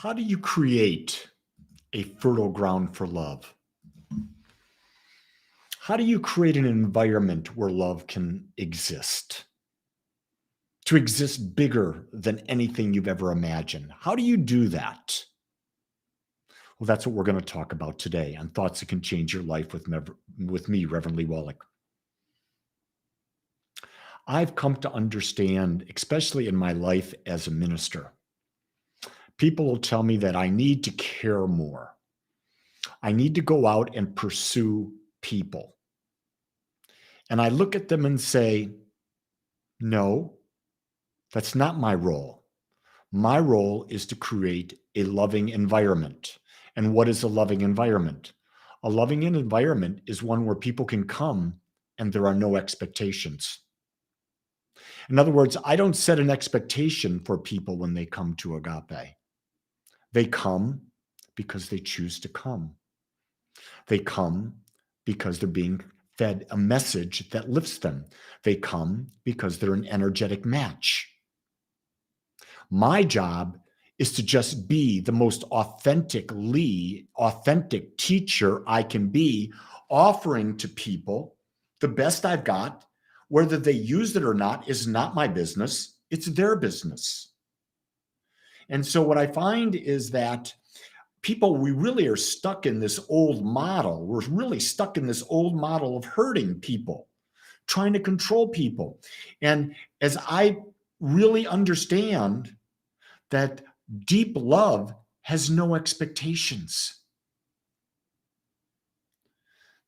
How do you create a fertile ground for love? How do you create an environment where love can exist? To exist bigger than anything you've ever imagined. How do you do that? Well, that's what we're going to talk about today on Thoughts That Can Change Your Life with me, Reverend Lee Wolak. I've come to understand, especially in my life as a minister, people will tell me that I need to care more. I need to go out and pursue people. And I look at them and say, no, that's not my role. My role is to create a loving environment. And what is a loving environment? A loving environment is one where people can come and there are no expectations. In other words, I don't set an expectation for people when they come to Agape. They come because they choose to come. They come because they're being fed a message that lifts them. They come because they're an energetic match. My job is to just be the most authentic teacher I can be, offering to people the best I've got. Whether they use it or not is not my business. It's their business. And so what I find is that we really are stuck in this old model. We're really stuck in this old model of hurting people, trying to control people. And as I really understand that deep love has no expectations.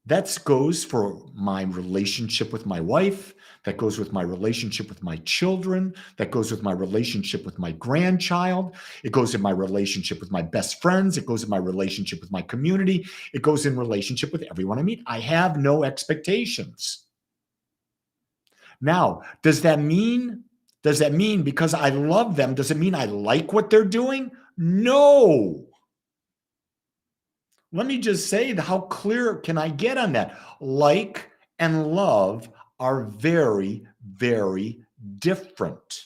That goes for my relationship with my wife. That goes with my relationship with my children. That goes with my relationship with my grandchild. It goes in my relationship with my best friends. It goes in my relationship with my community. It goes in relationship with everyone I meet. I have no expectations. Now, does that mean because I love them, does it mean I like what they're doing? No. Let me just say how clear can I get on that? Like and love are very, very different.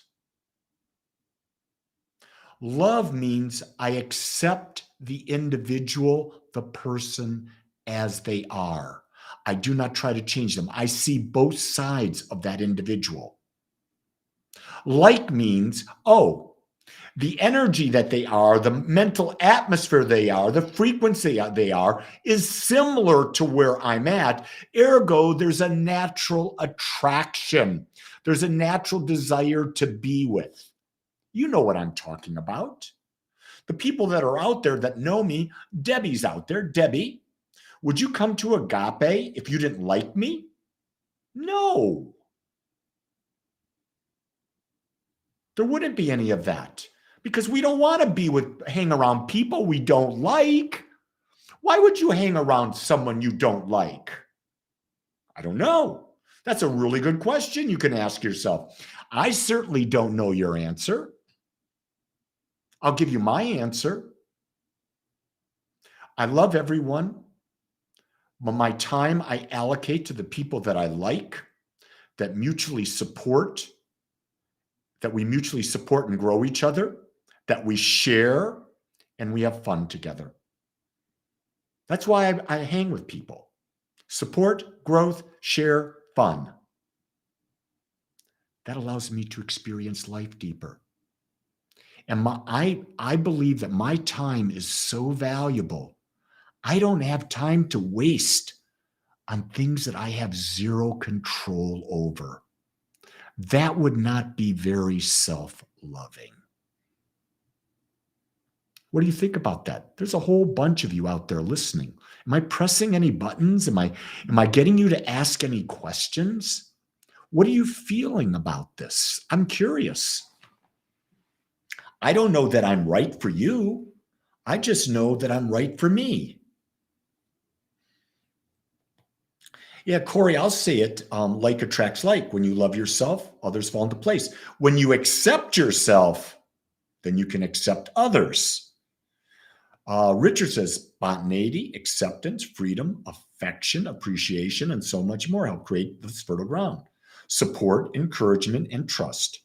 Love means I accept the individual, the person as they are. I do not try to change them. I see both sides of that individual. Like means, the energy that they are, the mental atmosphere they are, the frequency they are is similar to where I'm at. Ergo, there's a natural attraction. There's a natural desire to be with. You know what I'm talking about. The people that are out there that know me, Debbie's out there. Debbie, would you come to Agape if you didn't like me? No. There wouldn't be any of that. Because we don't want to hang around people we don't like. Why would you hang around someone you don't like? I don't know. That's a really good question you can ask yourself. I certainly don't know your answer. I'll give you my answer. I love everyone, but my time I allocate to the people that I like, that we mutually support and grow each other, that we share, and we have fun together. That's why I hang with people. Support, growth, share, fun. That allows me to experience life deeper. And I believe that my time is so valuable. I don't have time to waste on things that I have zero control over. That would not be very self-loving. What do you think about that? There's a whole bunch of you out there listening. Am I pressing any buttons? Am I getting you to ask any questions? What are you feeling about this? I'm curious. I don't know that I'm right for you. I just know that I'm right for me. Yeah, Corey, I'll say it. Like attracts like. When you love yourself, others fall into place. When you accept yourself, then you can accept others. Richard says spontaneity, acceptance, freedom, affection, appreciation, and so much more help create this fertile ground. Support, encouragement, and trust.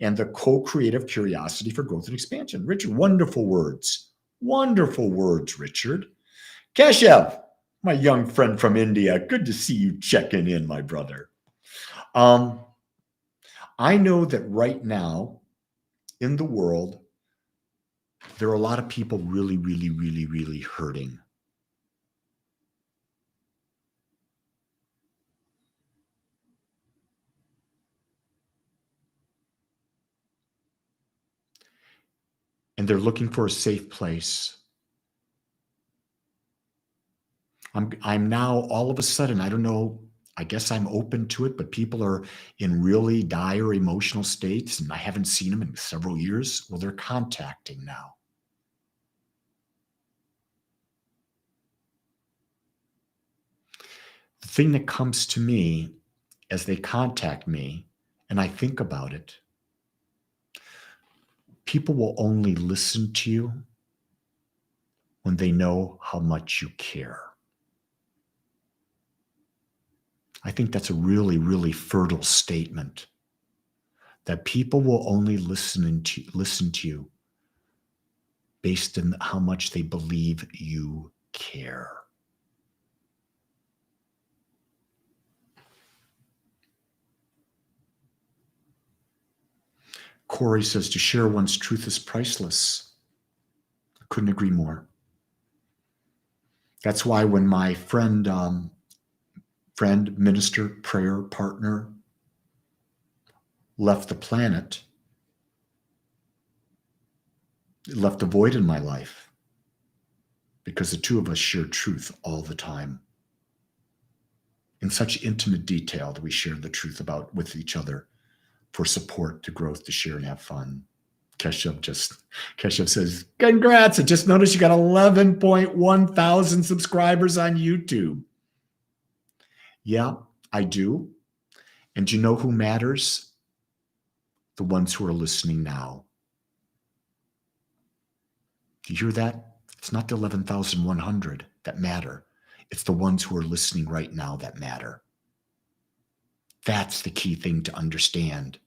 and the co-creative curiosity for growth and expansion. Richard, wonderful words. Wonderful words, Richard. Keshav, my young friend from India, good to see you checking in, my brother. I know that right now in the world, there are a lot of people really, really, really, really hurting. And they're looking for a safe place. I'm now all of a sudden, I don't know, I guess I'm open to it, but people are in really dire emotional states and I haven't seen them in several years. Well, they're contacting now. The thing that comes to me as they contact me and I think about it, people will only listen to you when they know how much you care. I think that's a really, really fertile statement, that people will only listen to you based on how much they believe you care. Corey says to share one's truth is priceless. I couldn't agree more. That's why when my friend, minister, prayer partner left the planet, it left a void in my life because the two of us shared truth all the time. In such intimate detail that we shared the truth about with each other for support, to growth, to share and have fun. Keshav says, congrats. I just noticed you got 11.1 thousand subscribers on YouTube. Yeah, I do. And do you know who matters? The ones who are listening now. Do you hear that? It's not the 11,100 that matter. It's the ones who are listening right now that matter. That's the key thing to understand.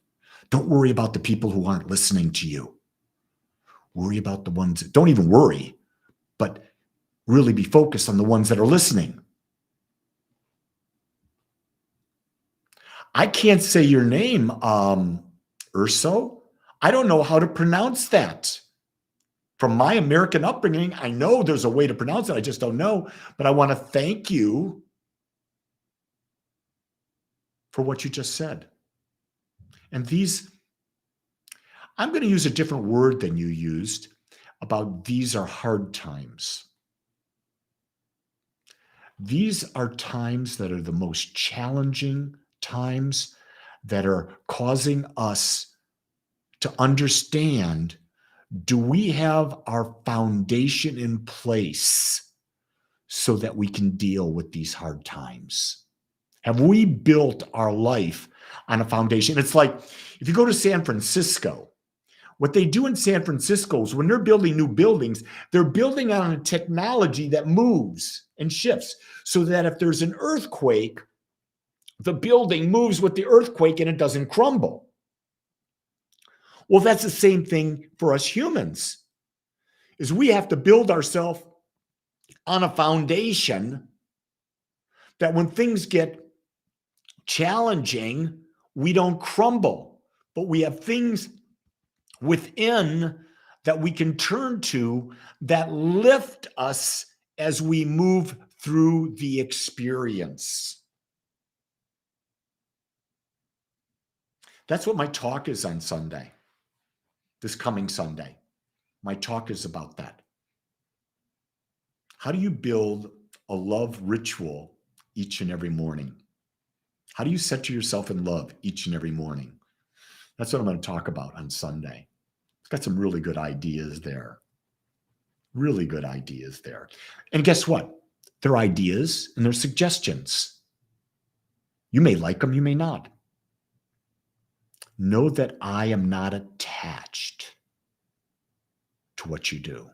Don't worry about the people who aren't listening to you. Worry about the ones, don't even worry, but really be focused on the ones that are listening. I can't say your name, Urso. I don't know how to pronounce that. From my American upbringing, I know there's a way to pronounce it. I just don't know. But I want to thank you for what you just said. And these, I'm going to use a different word than you used about these are hard times. These are times that are the most challenging times, that are causing us to understand, do we have our foundation in place so that we can deal with these hard times? Have we built our life on a foundation? It's like if you go to San Francisco, what they do in San Francisco is when they're building new buildings, they're building on a technology that moves and shifts so that if there's an earthquake, the building moves with the earthquake and it doesn't crumble. Well, that's the same thing for us humans, is we have to build ourselves on a foundation that when things get challenging, we don't crumble, but we have things within that we can turn to that lift us as we move through the experience. That's what my talk is on Sunday, this coming Sunday. My talk is about that. How do you build a love ritual each and every morning? How do you center yourself in love each and every morning? That's what I'm going to talk about on Sunday. It's got some really good ideas there. Really good ideas there. And guess what? They're ideas and they're suggestions. You may like them, you may not. Know that I am not attached to what you do.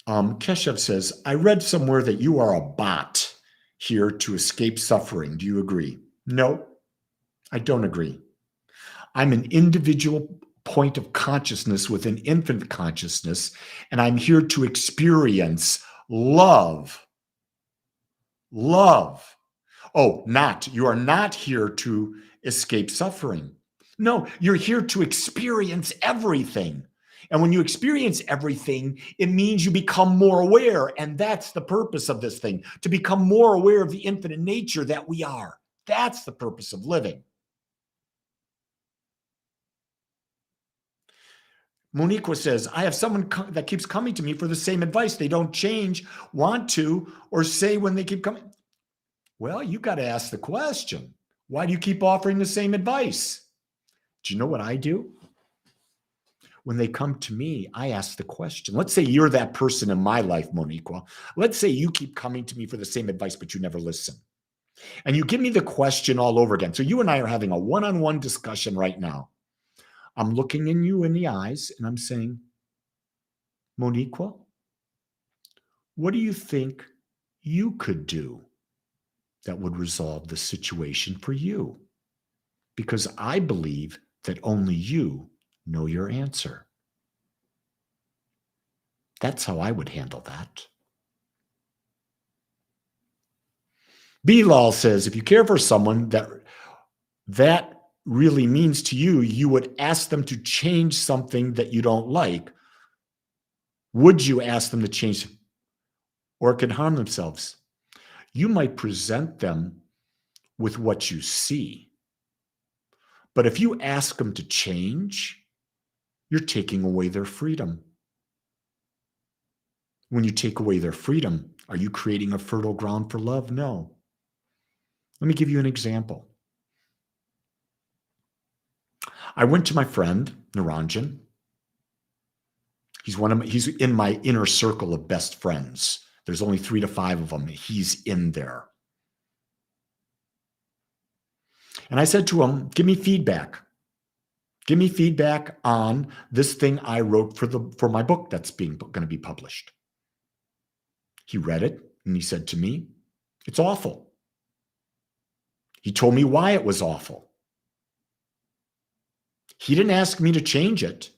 Keshav says, I read somewhere that you are a bot here to escape suffering. Do you agree? No, I don't agree. I'm an individual point of consciousness within infinite consciousness, and I'm here to experience love. Love. Oh, you are not here to escape suffering. No, you're here to experience everything. And when you experience everything, it means you become more aware. And that's the purpose of this thing, to become more aware of the infinite nature that we are. That's the purpose of living. Moniqua says, I have someone that keeps coming to me for the same advice. They don't change, want to, or say when they keep coming. Well, you got to ask the question, why do you keep offering the same advice? Do you know what I do? When they come to me, I ask the question. Let's say you're that person in my life, Moniqua. Let's say you keep coming to me for the same advice, but you never listen. And you give me the question all over again. So you and I are having a one-on-one discussion right now. I'm looking in you in the eyes and I'm saying, Moniqua, what do you think you could do that would resolve the situation for you? Because I believe that only you know your answer. That's how I would handle that. Bilal says, if you care for someone that really means to you, you would ask them to change something that you don't like. Would you ask them to change or can harm themselves? You might present them with what you see. But if you ask them to change, you're taking away their freedom. When you take away their freedom, are you creating a fertile ground for love? No. Let me give you an example. I went to my friend, Naranjan. He's in my inner circle of best friends. There's only 3 to 5 of them. He's in there. And I said to him, give me feedback. Give me feedback on this thing I wrote for my book that's going to be published. He read it and he said to me, it's awful. He told me why it was awful. He didn't ask me to change it.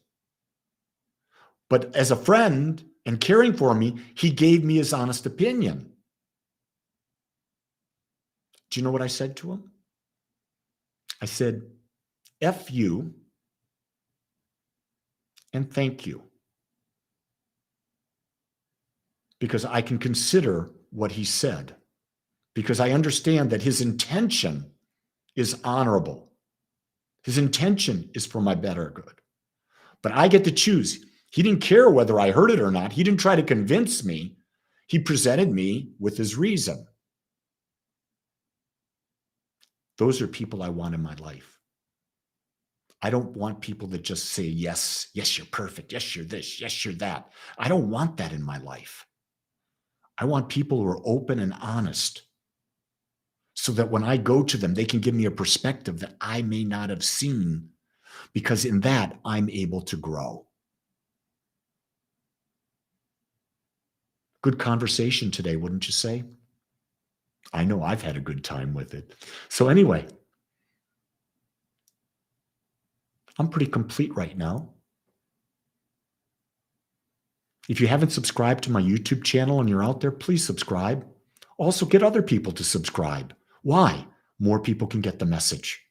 But as a friend and caring for me, he gave me his honest opinion. Do you know what I said to him? I said, F you and thank you. Because I can consider what he said. Because I understand that his intention is honorable. His intention is for my better good. But I get to choose. He didn't care whether I heard it or not. He didn't try to convince me. He presented me with his reason. Those are people I want in my life. I don't want people that just say, yes, yes, you're perfect. Yes, you're this. Yes, you're that. I don't want that in my life. I want people who are open and honest so that when I go to them, they can give me a perspective that I may not have seen, because in that, I'm able to grow. Good conversation today, wouldn't you say? I know I've had a good time with it. So anyway, I'm pretty complete right now. If you haven't subscribed to my YouTube channel and you're out there, please subscribe. Also, get other people to subscribe. Why? More people can get the message.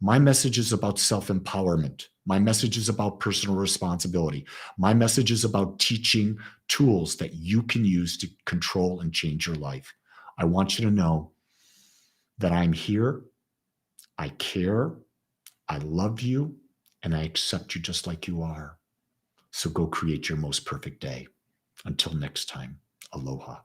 My message is about self-empowerment. My message is about personal responsibility. My message is about teaching tools that you can use to control and change your life. I want you to know that I'm here, I care, I love you, and I accept you just like you are. So go create your most perfect day. Until next time, aloha.